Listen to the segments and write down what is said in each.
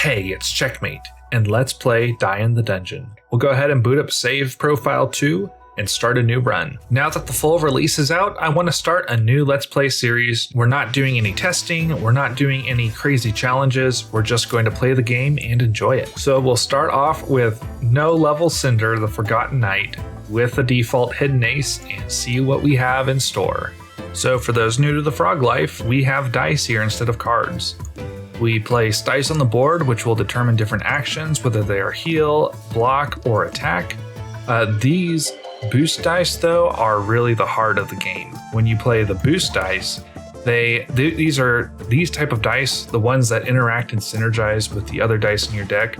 Hey, it's Checkmate, and let's play Die in the Dungeon. We'll go ahead and boot up Save Profile 2 and start a new run. Now that the full release is out, I want to start a new Let's Play series. We're not doing any testing, we're not doing any crazy challenges, we're just going to play the game and enjoy it. So we'll start off with no level Cinder, the Forgotten Knight, with a default Hidden Ace, and see what we have in store. So for those new to the Frog Life, we have dice here instead of cards. We place dice on the board, which will determine different actions, whether they are heal, block, or attack. These boost dice, though, are really the heart of the game. When you play the boost dice, these type of dice, the ones that interact and synergize with the other dice in your deck,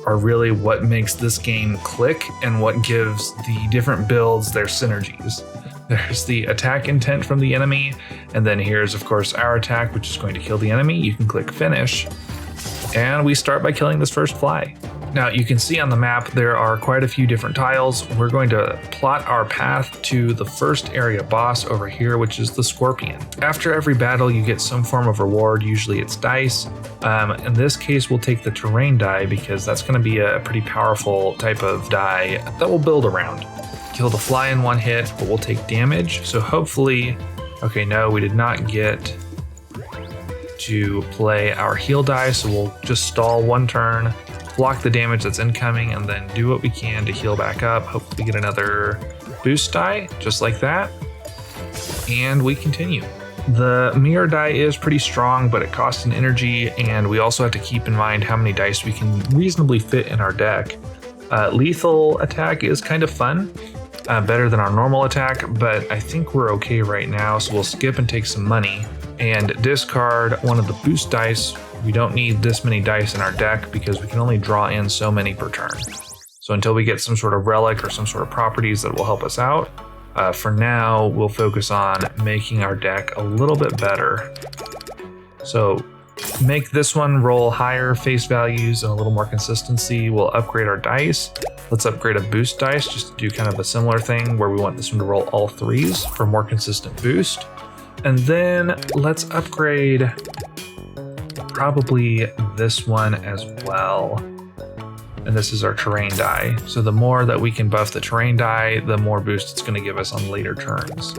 are really what makes this game click and what gives the different builds their synergies. There's the attack intent from the enemy, and then here's of course our attack, which is going to kill the enemy. You can click finish, and we start by killing this first fly. Now you can see on the map there are quite a few different tiles. We're going to plot our path to the first area boss over here, which is the Scorpion. After every battle you get some form of reward, usually it's dice. In this case we'll take the terrain die because that's going to be a pretty powerful type of die that we'll build around. Kill the fly in one hit, but we'll take damage. So hopefully, okay, no, we did not get to play our heal die, so we'll just stall one turn, block the damage that's incoming, and then do what we can to heal back up. Hopefully get another boost die, just like that. And we continue. The mirror die is pretty strong, but it costs an energy, and we also have to keep in mind how many dice we can reasonably fit in our deck. Lethal attack is kind of fun. Better than our normal attack, but I think we're okay right now, so we'll skip and take some money and discard one of the boost dice. We don't need this many dice in our deck because we can only draw in so many per turn. So until we get some sort of relic or some sort of properties that will help us out, for now we'll focus on making our deck a little bit better. So make this one roll higher face values and a little more consistency. We'll upgrade our dice. Let's upgrade a boost dice just to do kind of a similar thing where we want this one to roll all threes for more consistent boost. And then let's upgrade probably this one as well. And this is our terrain die. So the more that we can buff the terrain die, the more boost it's going to give us on later turns.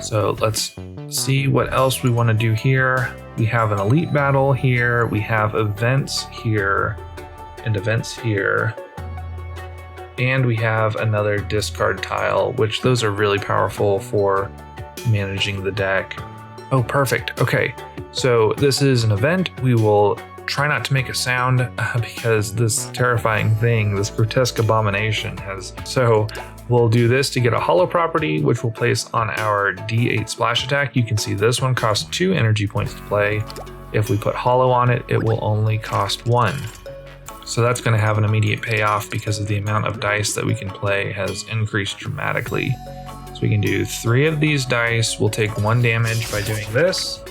So let's see what else we want to do here. We have an elite battle here. We have events here and events here. And we have another discard tile, which those are really powerful for managing the deck. Oh, perfect. Okay, so this is an event. We will try not to make a sound because this terrifying thing, this grotesque abomination has... So we'll do this to get a hollow property, which we'll place on our D8 splash attack. You can see this one costs 2 energy points to play. If we put hollow on it, it will only cost 1. So that's going to have an immediate payoff because of the amount of dice that we can play has increased dramatically. So we can do 3 of these dice. We'll take 1 damage by doing this,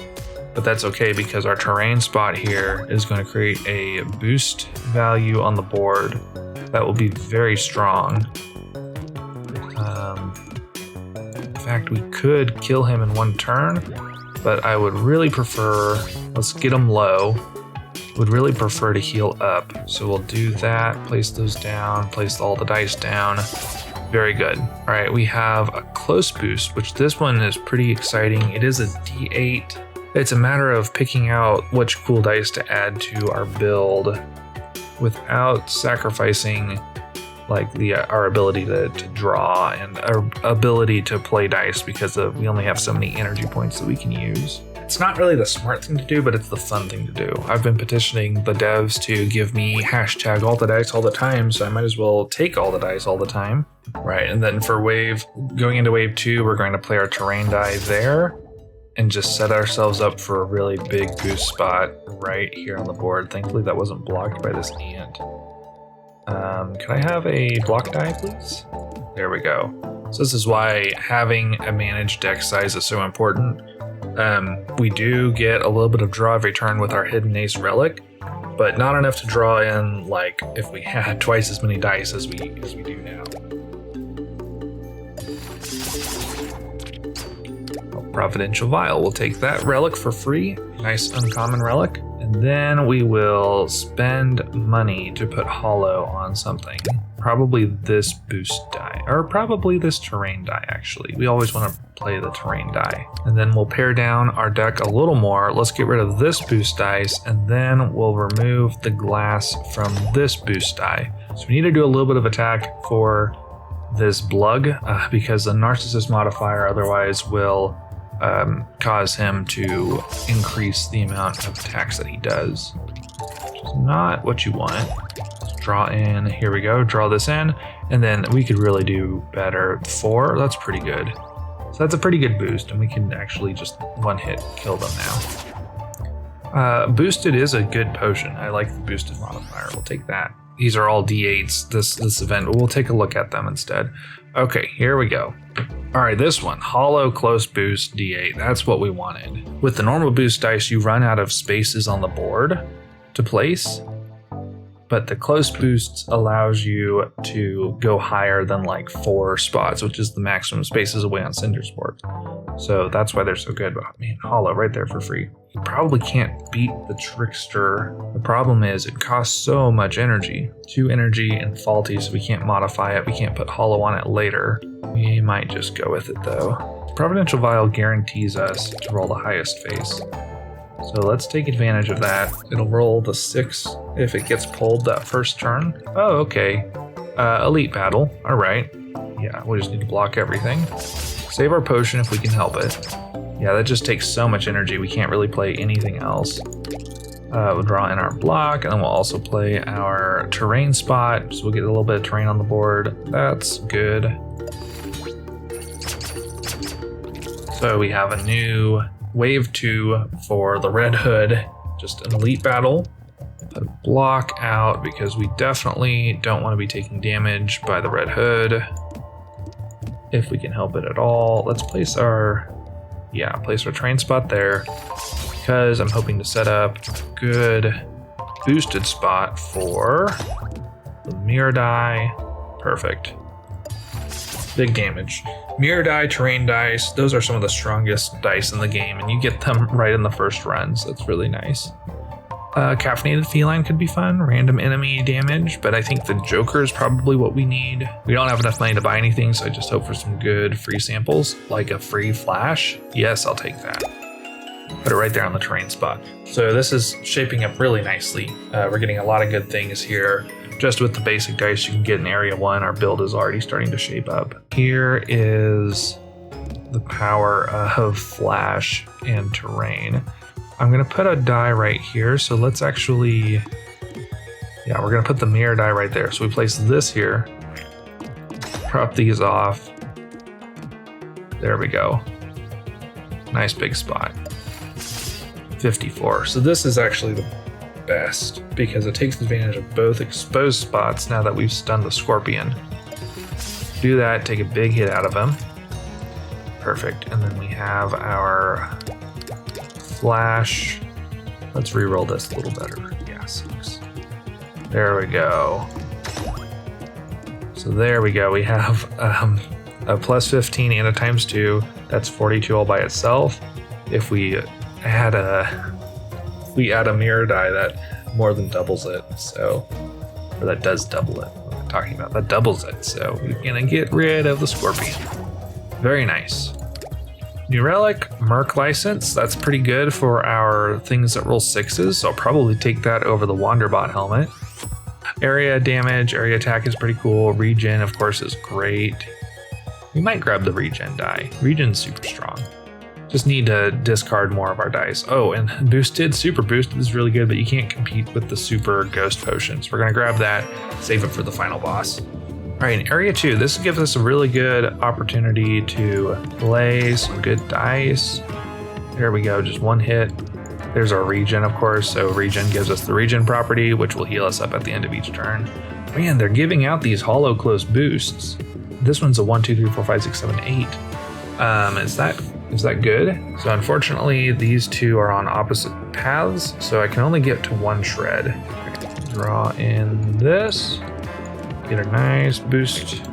but that's okay because our terrain spot here is going to create a boost value on the board that will be very strong. In fact, we could kill him in 1 turn, but I would really prefer, let's get him low. Would really prefer to heal up. So we'll do that, place those down, place all the dice down. Very good. All right, we have a close boost, which this one is pretty exciting. It is a D8. It's a matter of picking out which cool dice to add to our build without sacrificing like our ability to draw and our ability to play dice because we only have so many energy points that we can use. It's not really the smart thing to do, but it's the fun thing to do. I've been petitioning the devs to give me hashtag all the dice all the time, so I might as well take all the dice all the time. Right, and then for going into wave 2, we're going to play our terrain die there and just set ourselves up for a really big boost spot right here on the board. Thankfully that wasn't blocked by this ant. Can I have a block die, please? There we go. So this is why having a managed deck size is so important. We do get a little bit of draw every turn with our Hidden Ace relic, but not enough to draw in like if we had twice as many dice as we do now. Providential Vial, we'll take that relic for free. Nice uncommon relic. And And then we will spend money to put hollow on something. Probably this boost die, or probably this terrain die, actually. We always want to play the terrain die. And then we'll pare down our deck a little more. Let's get rid of this boost dice, and then we'll remove the glass from this boost die. So we need to do a little bit of attack for this blug, because the narcissist modifier otherwise will cause him to increase the amount of attacks that he does, which is not what you want. Let's draw in, here we go, draw this in, and then we could really do better. 4, that's pretty good. So that's a pretty good boost, and we can actually just one hit kill them now. Boosted is a good potion. I like the boosted modifier, we'll take that. These are all D8s this event, but we'll take a look at them instead. Okay, here we go. All right, this one, hollow close boost D8, that's what we wanted. With the normal boost dice, you run out of spaces on the board to place, but the close boosts allows you to go higher than like 4 spots, which is the maximum spaces away on Cinder's board. So that's why they're so good. But man, hollow right there for free. You probably can't beat the trickster. The problem is it costs so much energy. 2 energy and faulty, so we can't modify it. We can't put hollow on it later. We might just go with it though. Providential Vial guarantees us to roll the highest face. So let's take advantage of that. It'll roll the 6 if it gets pulled that first turn. Oh, okay. Elite Battle. All right. Yeah, we just need to block everything. Save our potion if we can help it. Yeah, that just takes so much energy. We can't really play anything else. We'll draw in our block, and then we'll also play our terrain spot. So we'll get a little bit of terrain on the board. That's good. So we have a new wave 2 for the Red Hood. Just an elite battle. Put a block out because we definitely don't want to be taking damage by the Red Hood. If we can help it at all. Let's place our train spot there, because I'm hoping to set up a good boosted spot for the mirror die. Perfect. Big damage. Mirror die, terrain dice, those are some of the strongest dice in the game, and you get them right in the first run, so it's really nice. Caffeinated feline could be fun, random enemy damage, but I think the Joker is probably what we need. We don't have enough money to buy anything, so I just hope for some good free samples, like a free flash. Yes, I'll take that. Put it right there on the terrain spot. So this is shaping up really nicely. We're getting a lot of good things here. Just with the basic dice you can get in Area 1, our build is already starting to shape up. Here is the power of flash and terrain. I'm gonna put a die right here, so let's actually, we're gonna put the mirror die right there. So we place this here, prop these off. There we go. Nice big spot. 54. So this is actually the best because it takes advantage of both exposed spots now that we've stunned the scorpion. Do that, take a big hit out of him. Perfect. And then we have our flash. Let's re-roll this a little better. Yeah, 6. There we go. So there we go. We have a plus 15 and a times 2. That's 42 all by itself. If we add a mirror die, that more than doubles it. So, or that does double it. What am I talking about? That doubles it. So we're gonna get rid of the scorpion. Very nice. New relic, Merc license. That's pretty good for our things that roll 6s. So I'll probably take that over the Wanderbot helmet. Area damage, area attack is pretty cool. Regen, of course, is great. We might grab the regen die. Regen's super strong. Just need to discard more of our dice. Oh, and boosted, super boosted is really good, but you can't compete with the super ghost potions. We're gonna grab that, save it for the final boss. All right, in Area 2, this gives us a really good opportunity to play some good dice. There we go, just one hit. There's our regen, of course, so regen gives us the regen property, which will heal us up at the end of each turn. Man, they're giving out these hollow close boosts. This one's a 1, 2, 3, 4, 5, 6, 7, 8. Is that good? So unfortunately, these two are on opposite paths, so I can only get to one shred. Draw in this, get a nice boost,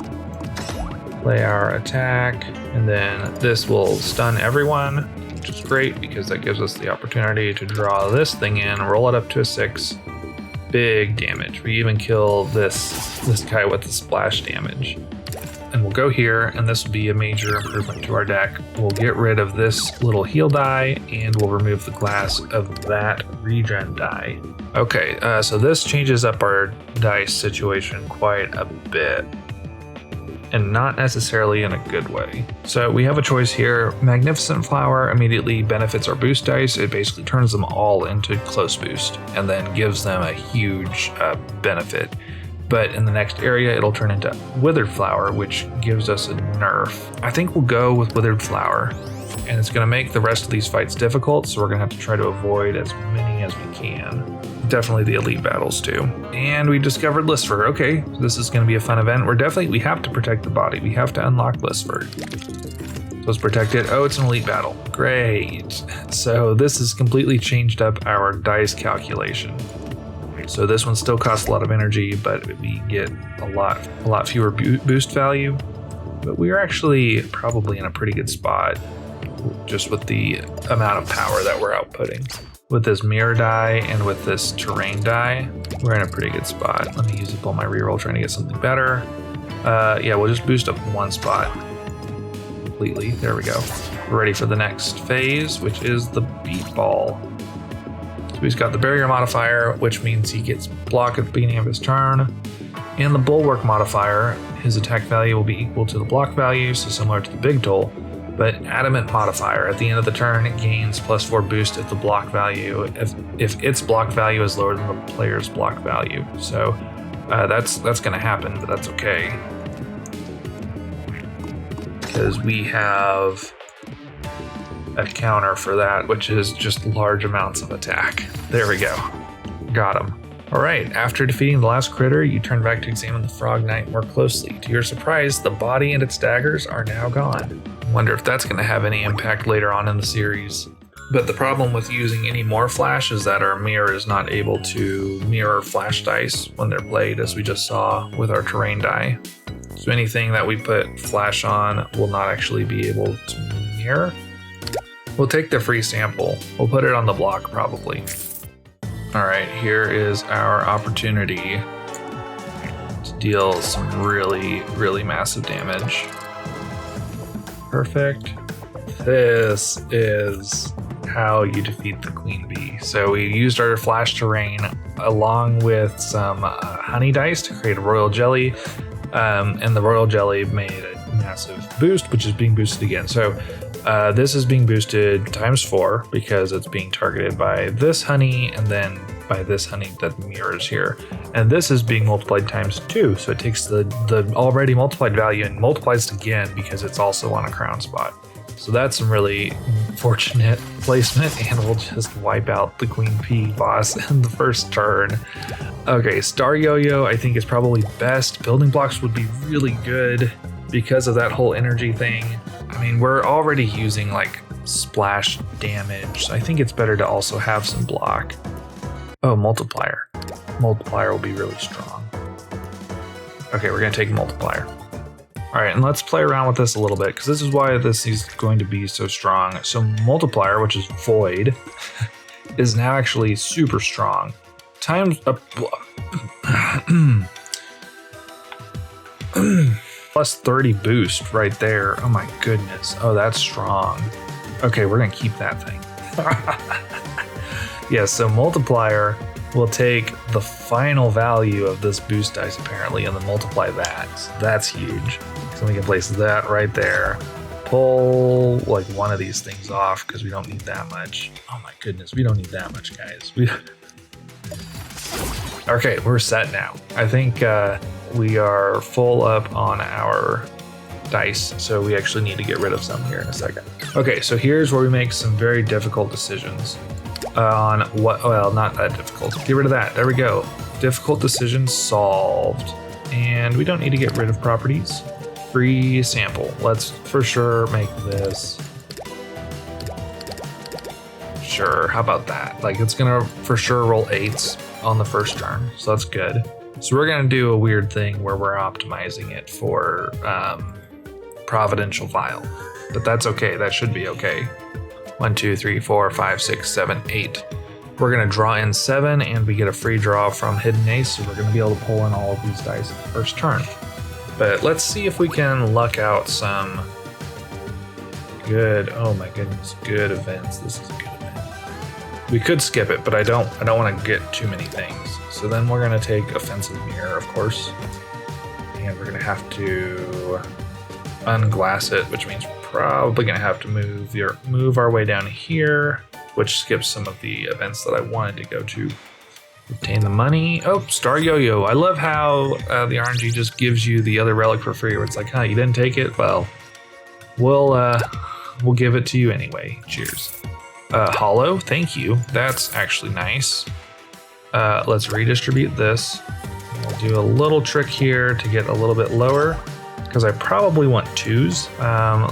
play our attack, and then this will stun everyone, which is great because that gives us the opportunity to draw this thing in, roll it up to a 6. Big damage. We even kill this guy with the splash damage. And we'll go here, and this will be a major improvement to our deck. We'll get rid of this little heal die, and we'll remove the glass of that regen die. Okay, so this changes up our dice situation quite a bit, and not necessarily in a good way. So we have a choice here. Magnificent Flower immediately benefits our boost dice. It basically turns them all into close boost, and then gives them a huge benefit. But in the next area, it'll turn into Withered Flower, which gives us a nerf. I think we'll go with Withered Flower, and it's gonna make the rest of these fights difficult, so we're gonna have to try to avoid as many as we can. Definitely the elite battles too. And we discovered Listfer. Okay, so this is gonna be a fun event. We have to protect the body. We have to unlock Listfer. So let's protect it. Oh, it's an elite battle. Great. So this has completely changed up our dice calculation. So this one still costs a lot of energy, but we get a lot fewer boost value. But we are actually probably in a pretty good spot just with the amount of power that we're outputting. With this mirror die and with this terrain die, we're in a pretty good spot. Let me use up all my reroll trying to get something better. Yeah, we'll just boost up one spot completely. There we go. We're ready for the next phase, which is the beat ball. So he's got the barrier modifier, which means he gets block at the beginning of his turn. And the bulwark modifier, his attack value will be equal to the block value, so similar to the big toll. But adamant modifier, at the end of the turn, it gains +4 boost at the block value if its block value is lower than the player's block value. So that's gonna happen, but that's okay. Because we have a counter for that, which is just large amounts of attack. There we go. Got him. All right, after defeating the last critter, you turn back to examine the Frog Knight more closely. To your surprise, the body and its daggers are now gone. Wonder if that's going to have any impact later on in the series. But the problem with using any more flash is that our mirror is not able to mirror flash dice when they're played, as we just saw with our terrain die. So anything that we put flash on will not actually be able to mirror. We'll take the free sample. We'll put it on the block probably. All right, here is our opportunity to deal some really, really massive damage. Perfect. This is how you defeat the queen bee. So we used our flash terrain along with some honey dice to create a royal jelly. And the royal jelly made a massive boost, which is being boosted again. So this is being boosted ×4 because it's being targeted by this honey and then by this honey that mirrors here. And this is being multiplied ×2. So it takes the already multiplied value and multiplies it again because it's also on a crown spot. So that's some really fortunate placement, and we'll just wipe out the Queen Bee boss in the first turn. Okay, Star Yo-Yo I think is probably best. Building blocks would be really good because of that whole energy thing. I mean, we're already using like splash damage, so I think it's better to also have some block. Oh, multiplier. Multiplier will be really strong. Okay, we're gonna take multiplier. All right, and let's play around with this a little bit because this is why this is going to be so strong. So multiplier, which is void, is now actually super strong. Times a plus 30 boost right there. Oh my goodness. Oh, that's strong. Okay, we're gonna keep that thing. Yeah, so multiplier will take the final value of this boost dice apparently and then multiply that. So that's huge. So we can place that right there. Pull like one of these things off because we don't need that much. Oh my goodness, we don't need that much, guys. Okay, we're set now. I think we are full up on our dice, so we actually need to get rid of some here in a second. Okay, so here's where we make some very difficult decisions. On what, well, not that difficult. Get rid of that, there we go. Difficult decision solved. And we don't need to get rid of properties. Free sample, let's for sure make this. Sure, how about that? Like it's gonna for sure roll 8s on the first turn, so that's good. So we're gonna do a weird thing where we're optimizing it for Providential Vial, but that's okay, that should be okay. 1, 2, 3, 4, 5, 6, 7, 8. We're gonna draw in 7 and we get a free draw from Hidden Ace, so we're gonna be able to pull in all of these dice the first turn. But let's see if we can luck out some good, oh my goodness, good events. This is a good event. We could skip it, but I don't want to get too many things. So then we're gonna take Offensive Mirror, of course. And we're gonna have to unglass it, which means we're probably gonna have to move our way down here, which skips some of the events that I wanted to go to. Obtain the money. Oh, Star Yo-Yo. I love how the RNG just gives you the other relic for free, where it's like, huh, you didn't take it? Well, we'll give it to you anyway. Cheers. Hollow, thank you. That's actually nice. Let's redistribute this. We'll do a little trick here to get a little bit lower, because I probably want 2s.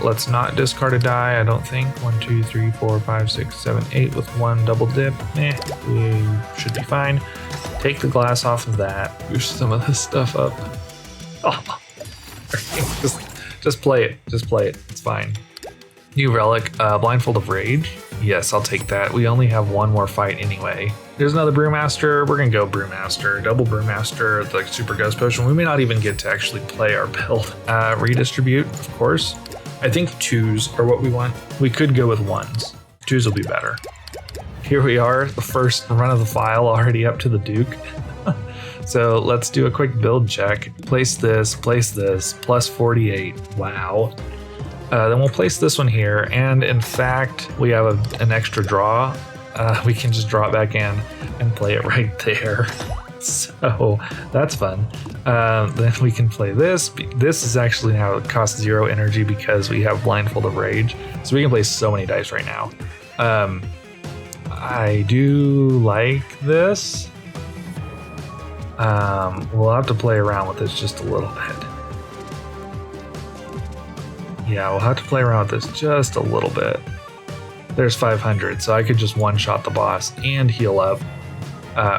Let's not discard a die, I don't think. 1, 2, 3, 4, 5, 6, 7, 8 with 1 double dip. We should be fine. Take the glass off of that. Push some of this stuff up. Oh. Just play it. Just play it. It's fine. New relic, Blindfold of Rage. Yes, I'll take that. We only have one more fight anyway. There's another Brewmaster. We're gonna go Brewmaster, double Brewmaster, like Super Ghost Potion. We may not even get to actually play our build. Redistribute, of course. I think 2s are what we want. We could go with 1s. 2s will be better. Here we are, the first run of the file already up to the Duke. So let's do a quick build check. Place this, plus 48. Wow. Then we'll place this one here, and in fact, we have an extra draw. We can just draw it back in and play it right there. So that's fun. Then we can play this. This is actually now it costs 0 energy because we have Blindfold of Rage. So we can play so many dice right now. I do like this. We'll have to play around with this just a little bit. Yeah, we'll have to play around with this just a little bit. There's 500, so I could just one-shot the boss and heal up,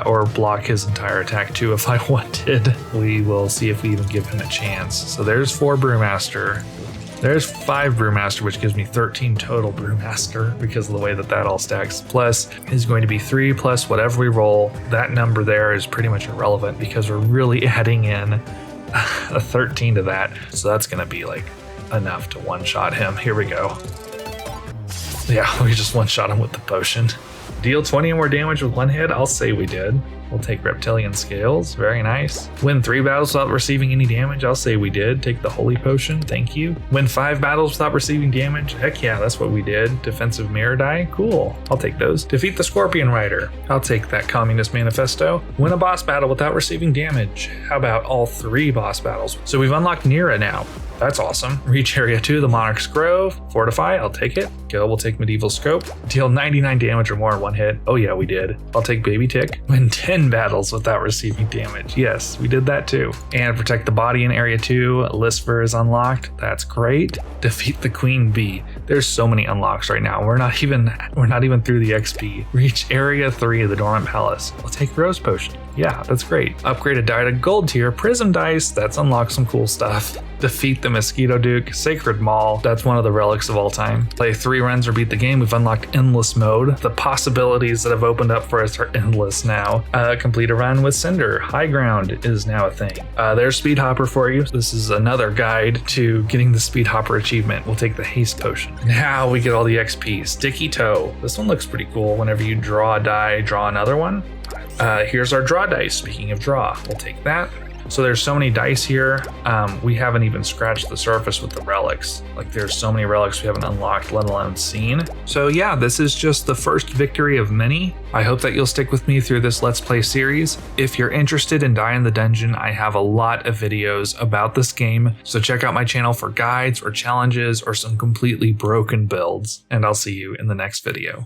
or block his entire attack too if I wanted. We will see if we even give him a chance. So there's 4 Brewmaster. There's 5 Brewmaster, which gives me 13 total Brewmaster because of the way that that all stacks. Plus is going to be 3 plus whatever we roll. That number there is pretty much irrelevant because we're really adding in a 13 to that. So that's going to be like enough to one-shot him. Here we go. Yeah, we just one-shot him with the potion. Deal 20 more damage with 1 hit? I'll say we did. We'll take Reptilian Scales. Very nice. Win 3 battles without receiving any damage? I'll say we did. Take the Holy Potion. Thank you. Win 5 battles without receiving damage? Heck yeah, that's what we did. Defensive Mirror die? Cool. I'll take those. Defeat the Scorpion Rider. I'll take that Communist Manifesto. Win a boss battle without receiving damage. How about all 3 boss battles? So we've unlocked Nira now. That's awesome. Reach Area 2, the Monarch's Grove. Fortify, I'll take it. Go, we'll take Medieval Scope. Deal 99 damage or more in 1 hit. Oh yeah, we did. I'll take Baby Tick. Win 10 battles without receiving damage. Yes, we did that too. And protect the body in Area 2. Listver is unlocked. That's great. Defeat the Queen Bee. There's so many unlocks right now. We're not even through the XP. Reach Area 3 of the Dormant Palace. I'll take Rose Potion. Yeah, that's great. Upgrade a die to Gold tier. Prism Dice. That's unlocked some cool stuff. Defeat the Mosquito Duke. Sacred Maul. That's one of the relics of all time. Play 3 runs or beat the game. We've unlocked Endless Mode. The possibilities that have opened up for us are endless now. Complete a run with Cinder. High Ground is now a thing. There's Speed Hopper for you. This is another guide to getting the Speed Hopper achievement. We'll take the Haste Potion. Now we get all the XP. Sticky Toe. This one looks pretty cool. Whenever you draw a die, draw another one. Here's our draw dice. Speaking of draw, we'll take that. So there's so many dice here. We haven't even scratched the surface with the relics. Like there's so many relics we haven't unlocked, let alone seen. So yeah, this is just the first victory of many. I hope that you'll stick with me through this Let's Play series. If you're interested in Die in the Dungeon, I have a lot of videos about this game. So check out my channel for guides or challenges or some completely broken builds. And I'll see you in the next video.